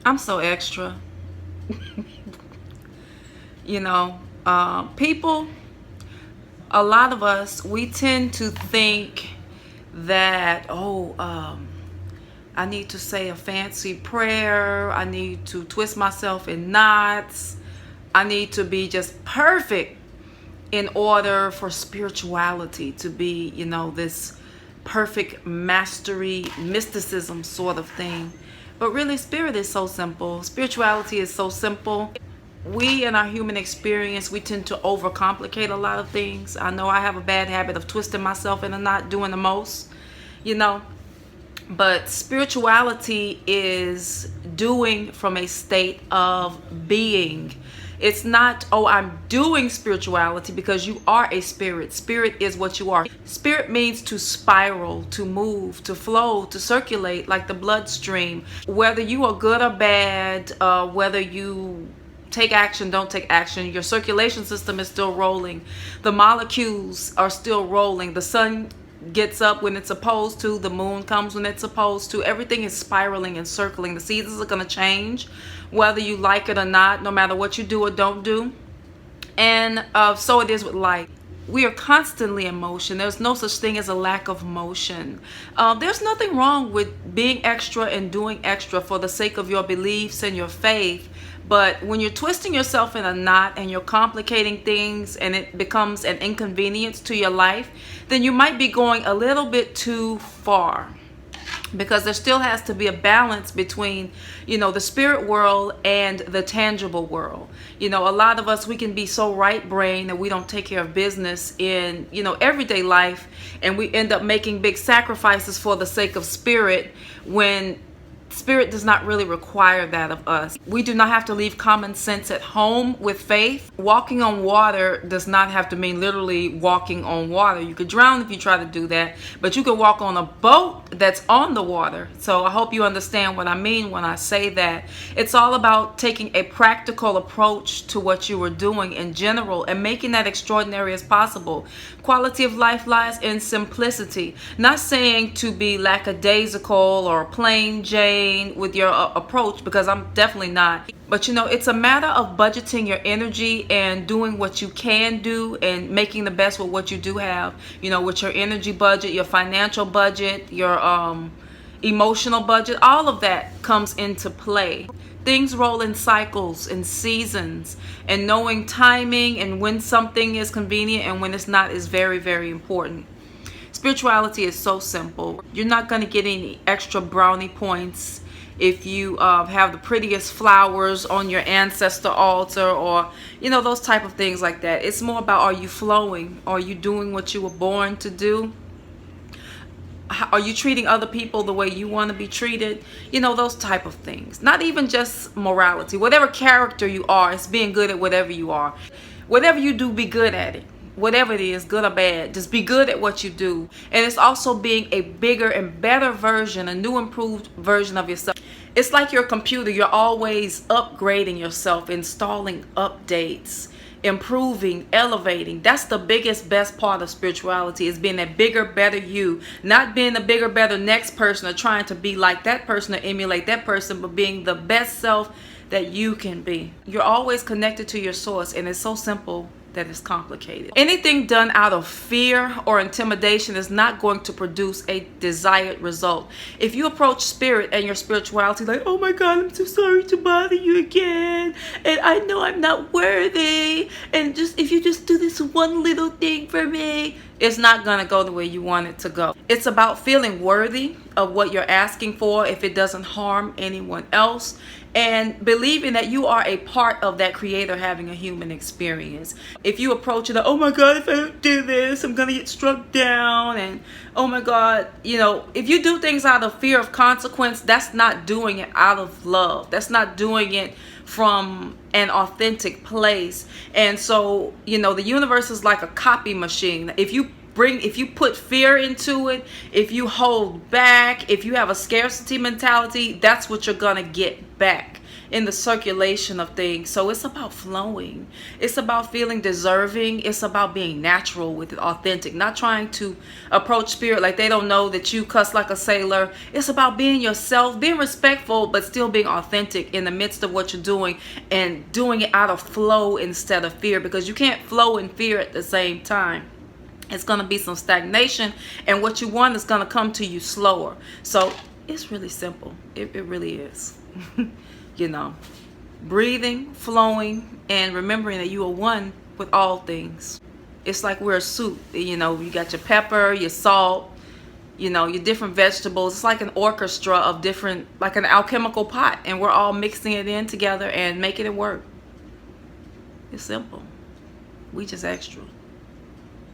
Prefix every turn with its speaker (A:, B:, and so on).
A: I'm so extra. You know, people, a lot of us, we tend to think that, I need to say a fancy prayer. I need to twist myself in knots. I need to be just perfect in order for spirituality to be, this perfect mastery, mysticism sort of thing. But really, spirit is so simple. Spirituality is so simple. We, in our human experience, we tend to overcomplicate a lot of things. I know I have a bad habit of twisting myself in a knot, doing the most, you know. But spirituality is doing from a state of being. It's not, oh, I'm doing spirituality, because you are a spirit. Spirit is what you are. Spirit means to spiral, to move, to flow, to circulate like the bloodstream. Whether you are good or bad, whether you take action, don't take action, your circulation system is still rolling. The molecules are still rolling. The sun gets up when it's supposed to, the moon comes when it's supposed to. Everything is spiraling and circling. The seasons are going to change whether you like it or not, no matter what you do or don't do. And so it is with life. We are constantly in motion. There's no such thing as a lack of motion. There's nothing wrong with being extra and doing extra for the sake of your beliefs and your faith. But when you're twisting yourself in a knot and you're complicating things and it becomes an inconvenience to your life, then you might be going a little bit too far. Because there still has to be a balance between, the spirit world and the tangible world. A lot of us, we can be so right-brained that we don't take care of business in, everyday life. And we end up making big sacrifices for the sake of spirit, when spirit does not really require that of us. We do not have to leave common sense at home with faith. Walking on water does not have to mean literally walking on water. You could drown if you try to do that, but you could walk on a boat that's on the water. So I hope you understand what I mean when I say that. It's all about taking a practical approach to what you are doing in general and making that extraordinary as possible. Quality of life lies in simplicity. Not saying to be lackadaisical or plain Jane with your approach, because I'm definitely not. But it's a matter of budgeting your energy and doing what you can do and making the best with what you do have. With your energy budget, your financial budget, your emotional budget, all of that comes into play. Things roll in cycles and seasons, and knowing timing and when something is convenient and when it's not is very, very important. Spirituality is so simple. You're not going to get any extra brownie points if you have the prettiest flowers on your ancestor altar, or those type of things like that. It's more about, are you flowing? Are you doing what you were born to do? Are you treating other people the way you want to be treated? Those type of things. Not even just morality. Whatever character you are, it's being good at whatever you are. Whatever you do, be good at it. Whatever it is, good or bad, just be good at what you do. And it's also being a bigger and better version, a new improved version of yourself. It's like your computer. You're always upgrading yourself, installing updates, improving, elevating. That's the biggest, best part of spirituality, is being a bigger, better you. Not being a bigger, better next person or trying to be like that person or emulate that person, but being the best self that you can be. You're always connected to your source, and it's so simple that is complicated. Anything done out of fear or intimidation is not going to produce a desired result. If you approach spirit and your spirituality like, oh my God, I'm so sorry to bother you again, and I know I'm not worthy, and just if you just do this one little thing for me, it's not going to go the way you want it to go. It's about feeling worthy of what you're asking for if it doesn't harm anyone else, and believing that you are a part of that creator having a human experience. If you approach it, oh my God, if I don't do this, I'm going to get struck down, and oh my God, if you do things out of fear of consequence, that's not doing it out of love. That's not doing it from an authentic place. And so, the universe is like a copy machine. If you put fear into it, if you hold back, if you have a scarcity mentality, that's what you're gonna get back. in the circulation of things. So it's about flowing. It's about feeling deserving. It's about being natural with it, authentic, not trying to approach spirit like they don't know that you cuss like a sailor. It's about being yourself, being respectful, but still being authentic in the midst of what you're doing, and doing it out of flow instead of fear, because you can't flow and fear at the same time. It's going to be some stagnation, and what you want is going to come to you slower. So it's really simple. It really is. You know, breathing, flowing, and remembering that you are one with all things. It's like we're a soup. You know, you got your pepper, your salt, you know, your different vegetables. It's like an orchestra of different, like an alchemical pot, and we're all mixing it in together and making it work. It's simple. We just extra.